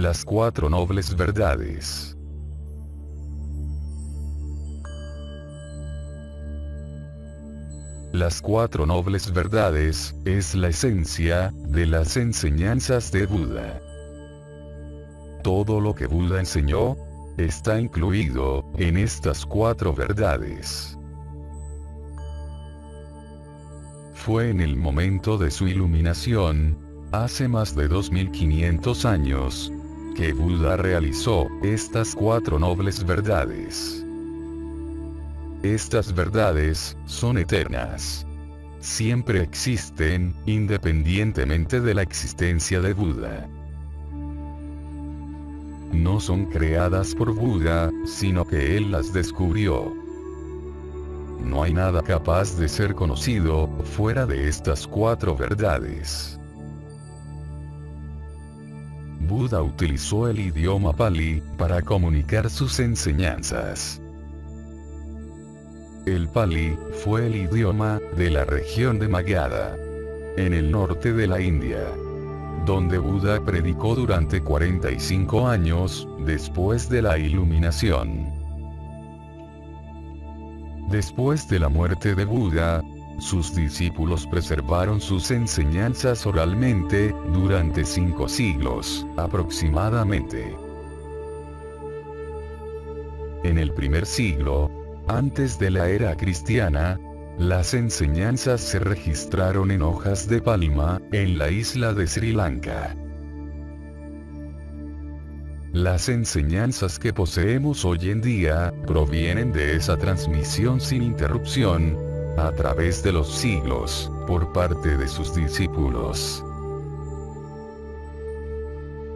Las cuatro nobles verdades. Las cuatro nobles verdades es la esencia de las enseñanzas de Buda. Todo lo que Buda enseñó está incluido en estas cuatro verdades. Fue en el momento de su iluminación, hace más de 2500 años, que Buda realizó estas cuatro nobles verdades. Estas verdades son eternas. Siempre existen, independientemente de la existencia de Buda. No son creadas por Buda, sino que él las descubrió. No hay nada capaz de ser conocido fuera de estas cuatro verdades. Buda utilizó el idioma Pali para comunicar sus enseñanzas. El Pali fue el idioma de la región de Magadha, en el norte de la India, donde Buda predicó durante 45 años después de la iluminación. Después de la muerte de Buda, sus discípulos preservaron sus enseñanzas oralmente durante 5 siglos, aproximadamente. En el primer siglo, antes de la era cristiana, las enseñanzas se registraron en hojas de palma, en la isla de Sri Lanka. Las enseñanzas que poseemos hoy en día provienen de esa transmisión sin interrupción, a través de los siglos, por parte de sus discípulos.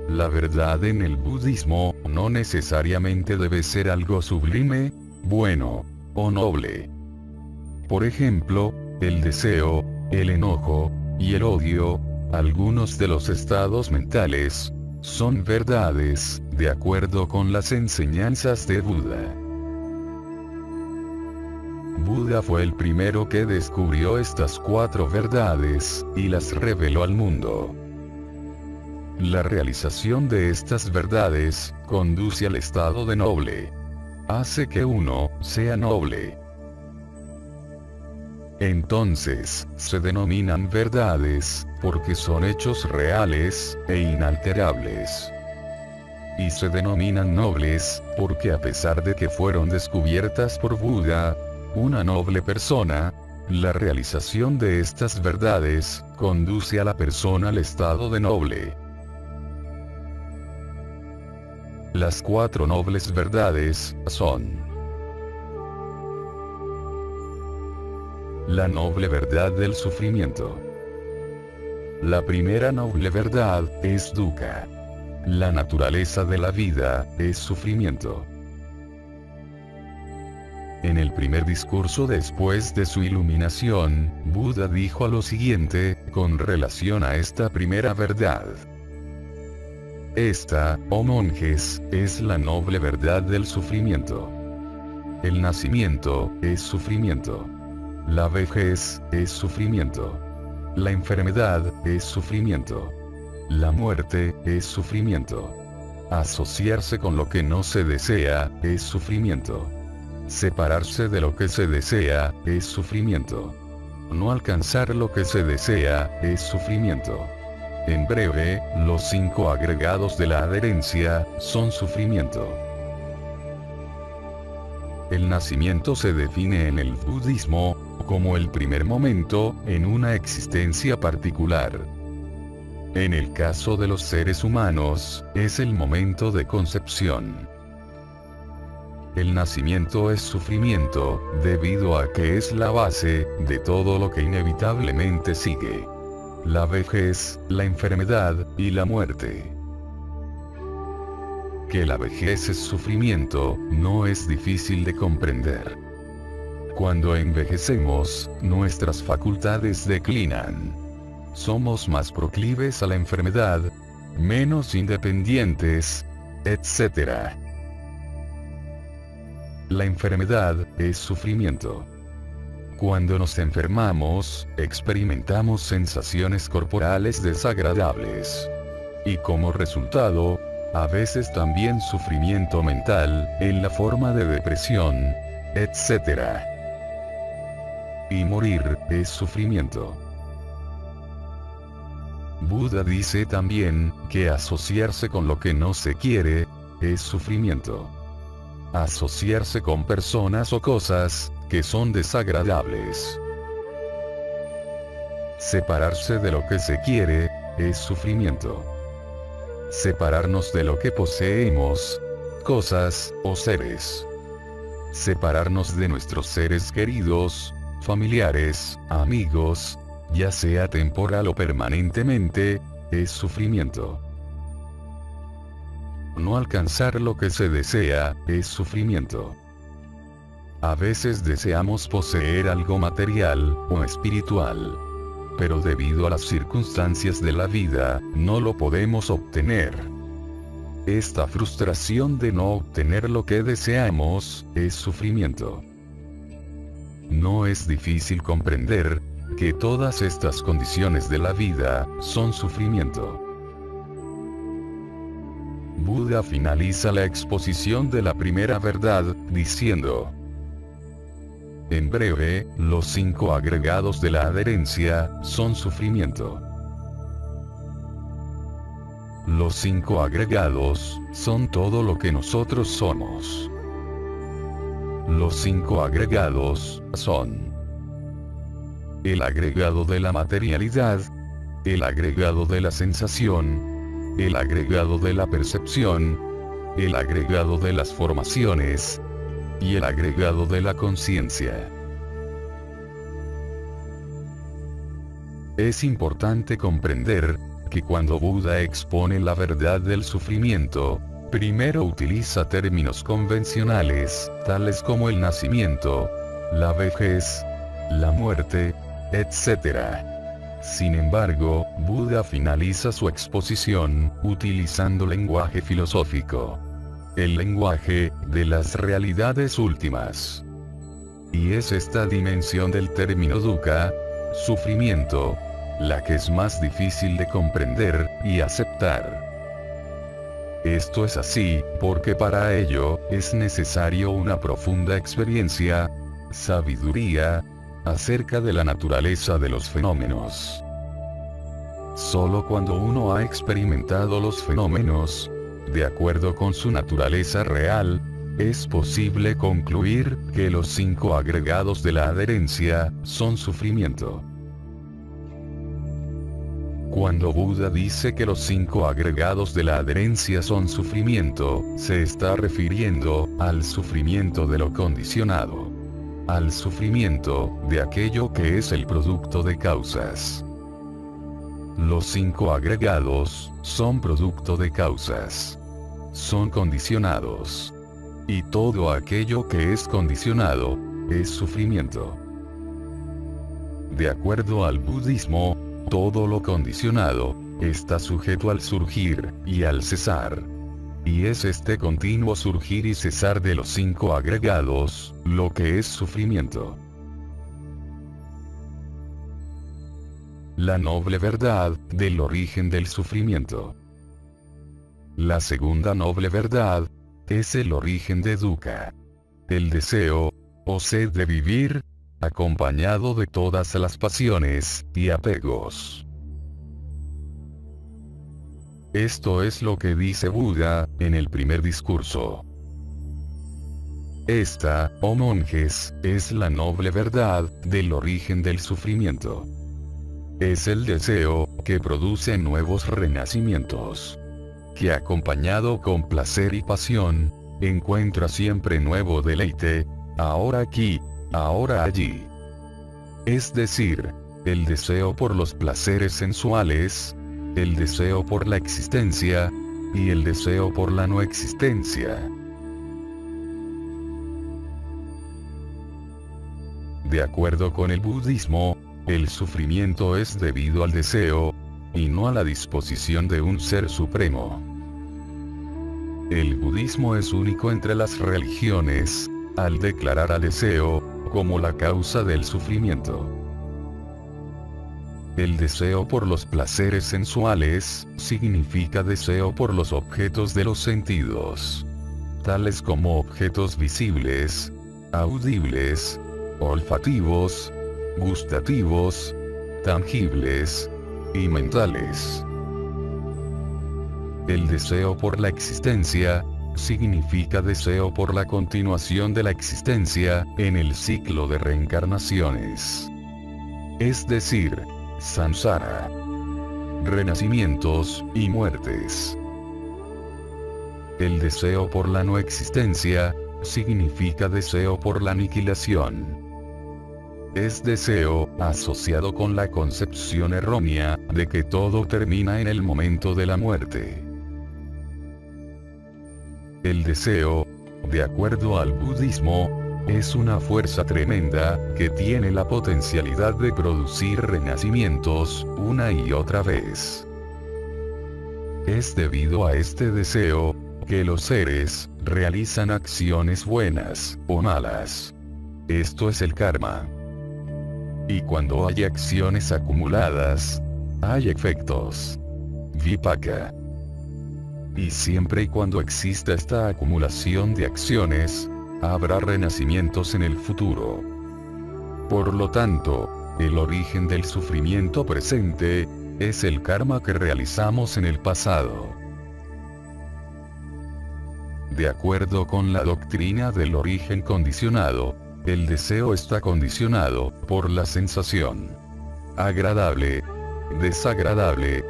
La verdad en el budismo no necesariamente debe ser algo sublime, bueno o noble. Por ejemplo, el deseo, el enojo y el odio, algunos de los estados mentales, son verdades, de acuerdo con las enseñanzas de Buda. Buda fue el primero que descubrió estas cuatro verdades, y las reveló al mundo. La realización de estas verdades, conduce al estado de noble. Hace que uno sea noble. Entonces, se denominan verdades, porque son hechos reales, e inalterables. Y se denominan nobles, porque a pesar de que fueron descubiertas por Buda, una noble persona, la realización de estas verdades, conduce a la persona al estado de noble. Las cuatro nobles verdades son: la noble verdad del sufrimiento. La primera noble verdad es dukkha. La naturaleza de la vida es sufrimiento. En el primer discurso después de su iluminación, Buda dijo lo siguiente, con relación a esta primera verdad. Esta, oh monjes, es la noble verdad del sufrimiento. El nacimiento es sufrimiento. La vejez es sufrimiento. La enfermedad es sufrimiento. La muerte es sufrimiento. Asociarse con lo que no se desea es sufrimiento. Separarse de lo que se desea es sufrimiento. No alcanzar lo que se desea es sufrimiento. En breve, los 5 agregados de la adherencia son sufrimiento. El nacimiento se define en el budismo como el primer momento en una existencia particular. En el caso de los seres humanos, es el momento de concepción. El nacimiento es sufrimiento, debido a que es la base de todo lo que inevitablemente sigue. La vejez, la enfermedad y la muerte. Que la vejez es sufrimiento, no es difícil de comprender. Cuando envejecemos, nuestras facultades declinan. Somos más proclives a la enfermedad, menos independientes, etc. La enfermedad es sufrimiento. Cuando nos enfermamos, experimentamos sensaciones corporales desagradables. Y como resultado, a veces también sufrimiento mental, en la forma de depresión, etc. Y morir es sufrimiento. Buda dice también que asociarse con lo que no se quiere es sufrimiento. Asociarse con personas o cosas que son desagradables. Separarse de lo que se quiere es sufrimiento. Separarnos de lo que poseemos, cosas o seres. Separarnos de nuestros seres queridos, familiares, amigos, ya sea temporal o permanentemente, es sufrimiento. No alcanzar lo que se desea, es sufrimiento. A veces deseamos poseer algo material o espiritual. Pero debido a las circunstancias de la vida, no lo podemos obtener. Esta frustración de no obtener lo que deseamos, es sufrimiento. No es difícil comprender que todas estas condiciones de la vida son sufrimiento. Buda finaliza la exposición de la primera verdad, diciendo: en breve, los 5 agregados de la adherencia son sufrimiento. Los 5 agregados son todo lo que nosotros somos. Los 5 agregados son el agregado de la materialidad, el agregado de la sensación, el agregado de la percepción, el agregado de las formaciones, y el agregado de la conciencia. Es importante comprender que cuando Buda expone la verdad del sufrimiento, primero utiliza términos convencionales, tales como el nacimiento, la vejez, la muerte, etc. Sin embargo, Buda finaliza su exposición utilizando lenguaje filosófico. El lenguaje de las realidades últimas. Y es esta dimensión del término dukkha, sufrimiento, la que es más difícil de comprender y aceptar. Esto es así, porque para ello es necesario una profunda experiencia, sabiduría, acerca de la naturaleza de los fenómenos. Solo cuando uno ha experimentado los fenómenos, de acuerdo con su naturaleza real, es posible concluir que los 5 agregados de la adherencia son sufrimiento. Cuando Buda dice que los 5 agregados de la adherencia son sufrimiento, se está refiriendo al sufrimiento de lo condicionado. Al sufrimiento de aquello que es el producto de causas. Los 5 agregados son producto de causas. Son condicionados. Y todo aquello que es condicionado es sufrimiento. De acuerdo al budismo, todo lo condicionado está sujeto al surgir y al cesar. Y es este continuo surgir y cesar de los 5 agregados lo que es sufrimiento. La noble verdad del origen del sufrimiento. La segunda noble verdad es el origen de dukkha. El deseo, o sed de vivir, acompañado de todas las pasiones y apegos. Esto es lo que dice Buda en el primer discurso. Esta, oh monjes, es la noble verdad del origen del sufrimiento. Es el deseo que produce nuevos renacimientos. Que acompañado con placer y pasión, encuentra siempre nuevo deleite, ahora aquí, ahora allí. Es decir, el deseo por los placeres sensuales, el deseo por la existencia, y el deseo por la no existencia. De acuerdo con el budismo, el sufrimiento es debido al deseo, y no a la disposición de un ser supremo. El budismo es único entre las religiones, al declarar al deseo como la causa del sufrimiento. El deseo por los placeres sensuales, significa deseo por los objetos de los sentidos, tales como objetos visibles, audibles, olfativos, gustativos, tangibles y mentales. El deseo por la existencia, significa deseo por la continuación de la existencia, en el ciclo de reencarnaciones. Es decir, samsara, renacimientos y muertes. El deseo por la no existencia, significa deseo por la aniquilación. Es deseo, asociado con la concepción errónea, de que todo termina en el momento de la muerte. El deseo, de acuerdo al budismo, es una fuerza tremenda, que tiene la potencialidad de producir renacimientos, una y otra vez. Es debido a este deseo, que los seres, realizan acciones buenas, o malas. Esto es el karma. Y cuando hay acciones acumuladas, hay efectos. Vipaka. Y siempre y cuando exista esta acumulación de acciones, habrá renacimientos en el futuro. Por lo tanto, el origen del sufrimiento presente, es el karma que realizamos en el pasado. De acuerdo con la doctrina del origen condicionado, el deseo está condicionado por la sensación agradable, desagradable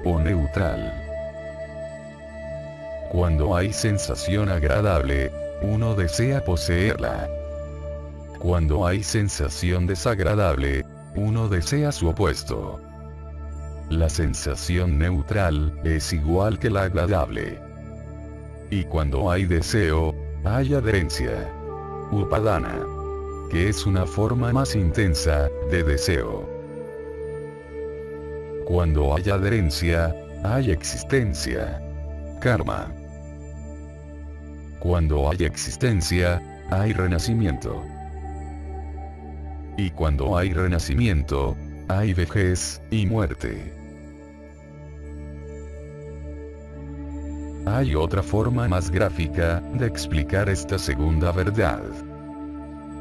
o neutral. Cuando hay sensación agradable, uno desea poseerla. Cuando hay sensación desagradable, uno desea su opuesto. La sensación neutral es igual que la agradable. Y cuando hay deseo, hay adherencia. Upadana. Que es una forma más intensa de deseo. Cuando hay adherencia, hay existencia. Karma. Cuando hay existencia, hay renacimiento. Y cuando hay renacimiento, hay vejez y muerte. Hay otra forma más gráfica de explicar esta segunda verdad.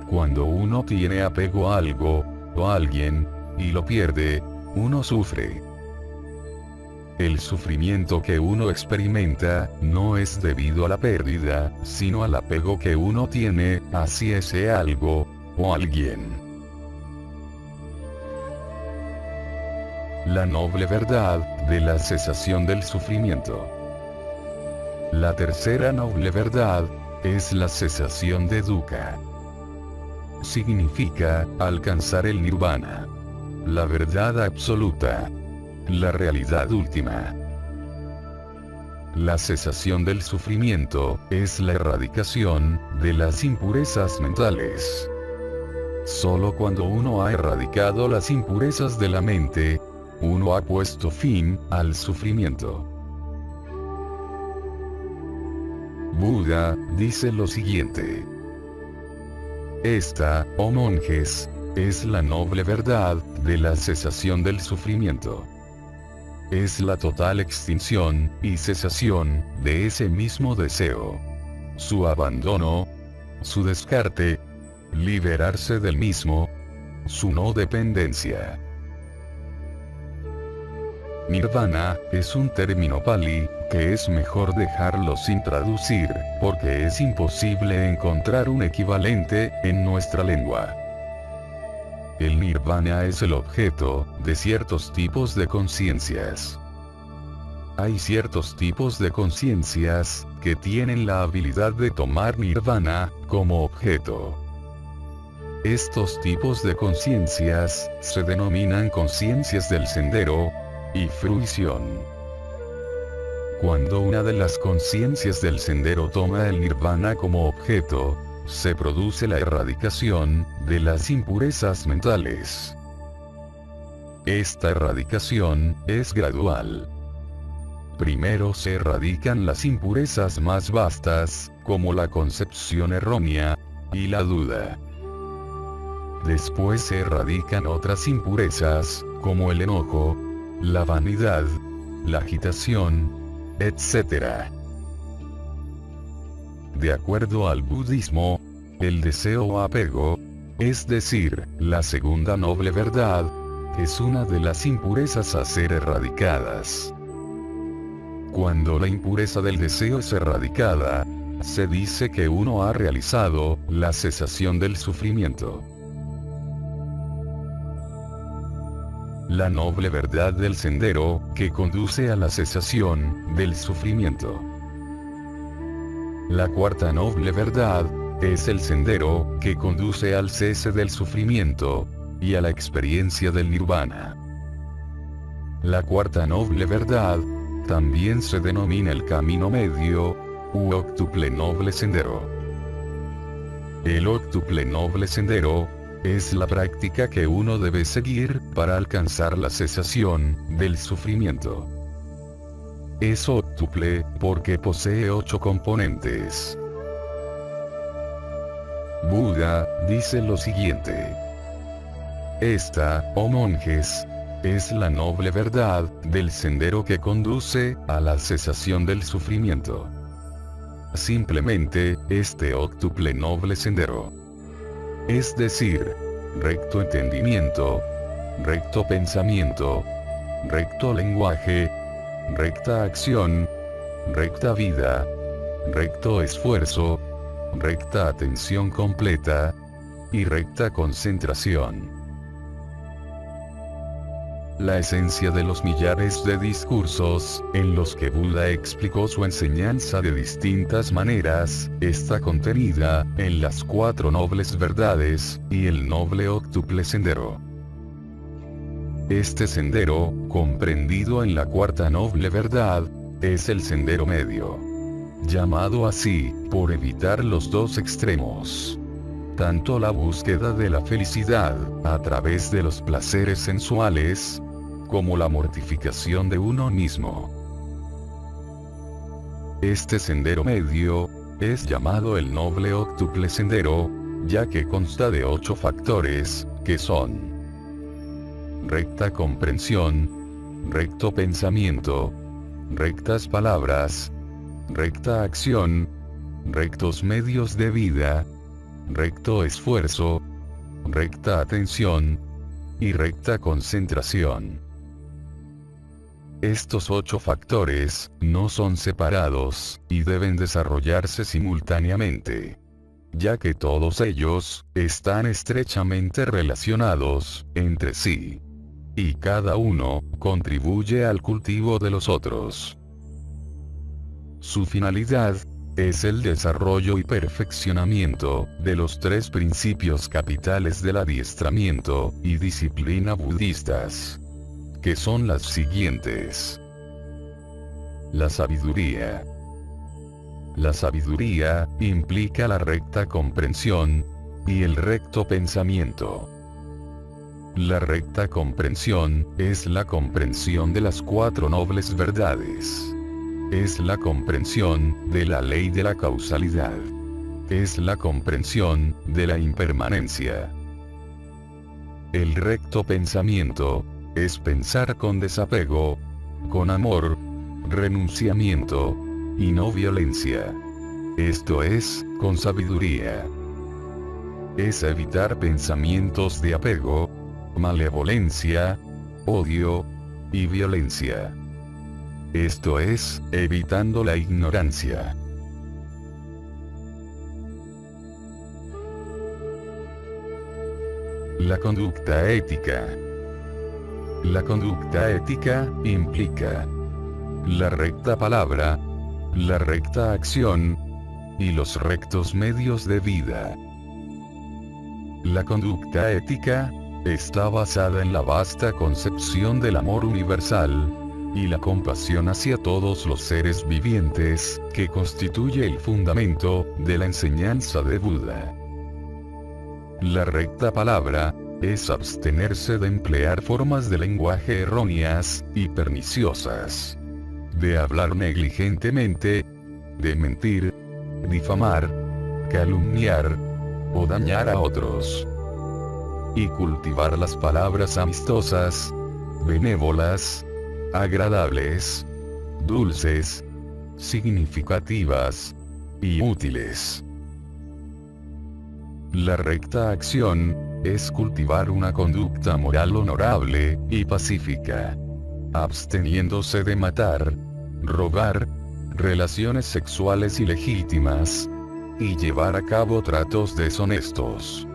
Cuando uno tiene apego a algo, o a alguien, y lo pierde, uno sufre. El sufrimiento que uno experimenta, no es debido a la pérdida, sino al apego que uno tiene, hacia ese algo, o alguien. La noble verdad, de la cesación del sufrimiento. La tercera noble verdad, es la cesación de dukkha. Significa, alcanzar el nirvana. La verdad absoluta. La realidad última. La cesación del sufrimiento, es la erradicación, de las impurezas mentales. Solo cuando uno ha erradicado las impurezas de la mente, uno ha puesto fin, al sufrimiento. Buda, dice lo siguiente. Esta, oh monjes, es la noble verdad, de la cesación del sufrimiento. Es la total extinción, y cesación, de ese mismo deseo. Su abandono, su descarte, liberarse del mismo, su no dependencia. Nirvana, es un término pali, que es mejor dejarlo sin traducir, porque es imposible encontrar un equivalente, en nuestra lengua. El nirvana es el objeto, de ciertos tipos de conciencias. Hay ciertos tipos de conciencias, que tienen la habilidad de tomar nirvana, como objeto. Estos tipos de conciencias, se denominan conciencias del sendero, y fruición. Cuando una de las conciencias del sendero toma el nirvana como objeto, se produce la erradicación, de las impurezas mentales. Esta erradicación, es gradual. Primero se erradican las impurezas más vastas, como la concepción errónea, y la duda. Después se erradican otras impurezas, como el enojo, la vanidad, la agitación, etc. De acuerdo al budismo, el deseo o apego, es decir, la segunda noble verdad, es una de las impurezas a ser erradicadas. Cuando la impureza del deseo es erradicada, se dice que uno ha realizado la cesación del sufrimiento. La noble verdad del sendero, que conduce a la cesación del sufrimiento. La cuarta noble verdad, es el sendero, que conduce al cese del sufrimiento, y a la experiencia del nirvana. La cuarta noble verdad, también se denomina el camino medio, u octuple noble sendero. El octuple noble sendero, es la práctica que uno debe seguir para alcanzar la cesación del sufrimiento. Es octuple porque posee 8 componentes. Buda dice lo siguiente: esta, oh monjes, es la noble verdad del sendero que conduce a la cesación del sufrimiento. Simplemente, este octuple noble sendero. Es decir, recto entendimiento, recto pensamiento, recto lenguaje, recta acción, recta vida, recto esfuerzo, recta atención completa, y recta concentración. La esencia de los millares de discursos, en los que Buda explicó su enseñanza de distintas maneras, está contenida en las 4 nobles verdades, y el noble octuple sendero. Este sendero, comprendido en la cuarta noble verdad, es el sendero medio. Llamado así, por evitar los 2 extremos. Tanto la búsqueda de la felicidad, a través de los placeres sensuales, como la mortificación de uno mismo. Este sendero medio, es llamado el noble octuple sendero, ya que consta de 8 factores, que son: recta comprensión, recto pensamiento, rectas palabras, recta acción, rectos medios de vida, recto esfuerzo, recta atención, y recta concentración. Estos 8 factores, no son separados, y deben desarrollarse simultáneamente. Ya que todos ellos, están estrechamente relacionados, entre sí. Y cada uno, contribuye al cultivo de los otros. Su finalidad, es el desarrollo y perfeccionamiento, de los 3 principios capitales del adiestramiento, y disciplina budistas. Que son las siguientes. La sabiduría. La sabiduría, implica la recta comprensión, y el recto pensamiento. La recta comprensión, es la comprensión de las 4 nobles verdades. Es la comprensión, de la ley de la causalidad. Es la comprensión, de la impermanencia. El recto pensamiento, es pensar con desapego, con amor, renunciamiento, y no violencia. Esto es, con sabiduría. Es evitar pensamientos de apego, malevolencia, odio, y violencia. Esto es, evitando la ignorancia. La conducta ética. La conducta ética, implica la recta palabra, la recta acción, y los rectos medios de vida. La conducta ética, está basada en la vasta concepción del amor universal, y la compasión hacia todos los seres vivientes, que constituye el fundamento, de la enseñanza de Buda. La recta palabra, es abstenerse de emplear formas de lenguaje erróneas, y perniciosas. De hablar negligentemente, de mentir, difamar, calumniar, o dañar a otros. Y cultivar las palabras amistosas, benévolas, agradables, dulces, significativas y útiles. La recta acción es cultivar una conducta moral honorable y pacífica, absteniéndose de matar, robar, relaciones sexuales ilegítimas y llevar a cabo tratos deshonestos.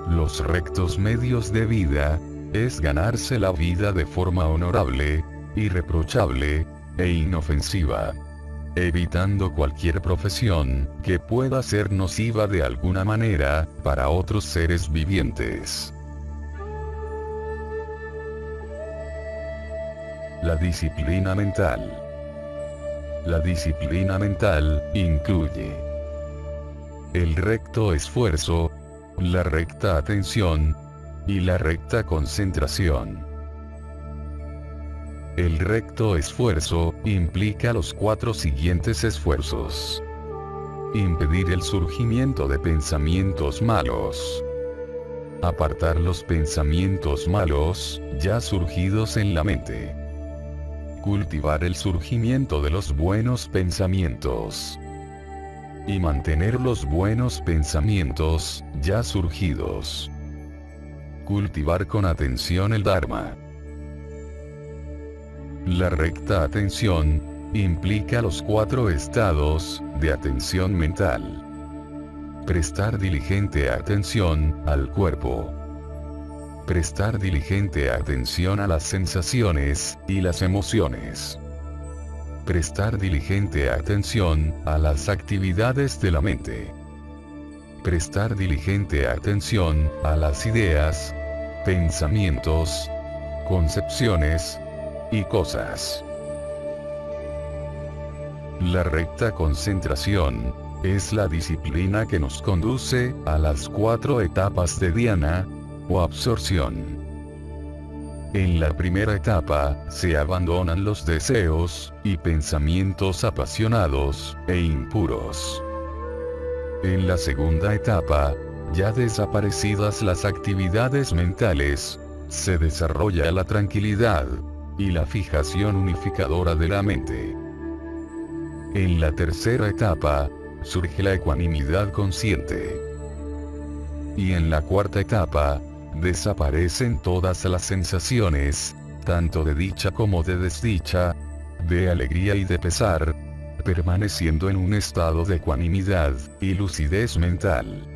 Los rectos medios de vida es ganarse la vida de forma honorable, irreprochable e inofensiva, evitando cualquier profesión que pueda ser nociva de alguna manera para otros seres vivientes. La disciplina mental. La disciplina mental incluye el recto esfuerzo, la recta atención y la recta concentración. El recto esfuerzo implica los 4 siguientes esfuerzos. Impedir el surgimiento de pensamientos malos. Apartar los pensamientos malos ya surgidos en la mente. Cultivar el surgimiento de los buenos pensamientos. Y mantener los buenos pensamientos ya surgidos. Cultivar con atención el Dharma. La recta atención implica los 4 estados de atención mental. Prestar diligente atención al cuerpo. Prestar diligente atención a las sensaciones y las emociones. Prestar diligente atención a las actividades de la mente. Prestar diligente atención a las ideas, pensamientos, concepciones y cosas. La recta concentración es la disciplina que nos conduce a las 4 etapas de dhyana o absorción. En la primera etapa, se abandonan los deseos y pensamientos apasionados e impuros. En la segunda etapa, ya desaparecidas las actividades mentales, se desarrolla la tranquilidad y la fijación unificadora de la mente. En la tercera etapa, surge la ecuanimidad consciente. Y en la cuarta etapa, desaparecen todas las sensaciones, tanto de dicha como de desdicha, de alegría y de pesar, permaneciendo en un estado de ecuanimidad y lucidez mental.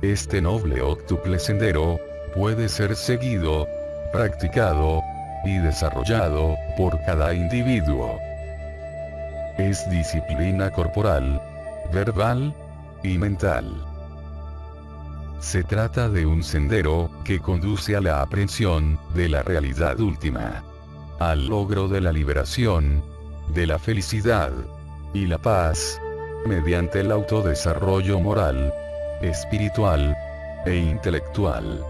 Este noble octuple sendero puede ser seguido, practicado y desarrollado por cada individuo. Es disciplina corporal, verbal y mental. Se trata de un sendero que conduce a la aprehensión de la realidad última, al logro de la liberación, de la felicidad y la paz, mediante el autodesarrollo moral, espiritual e intelectual.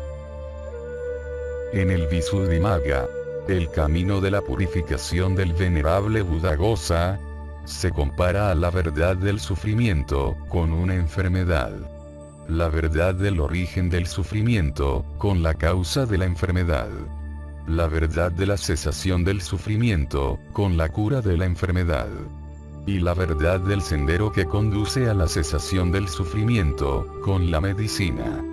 En el Visuddhimagga, el camino de la purificación del venerable Buddhaghosa, se compara a la verdad del sufrimiento con una enfermedad. La verdad del origen del sufrimiento con la causa de la enfermedad. La verdad de la cesación del sufrimiento con la cura de la enfermedad. Y la verdad del sendero que conduce a la cesación del sufrimiento con la medicina.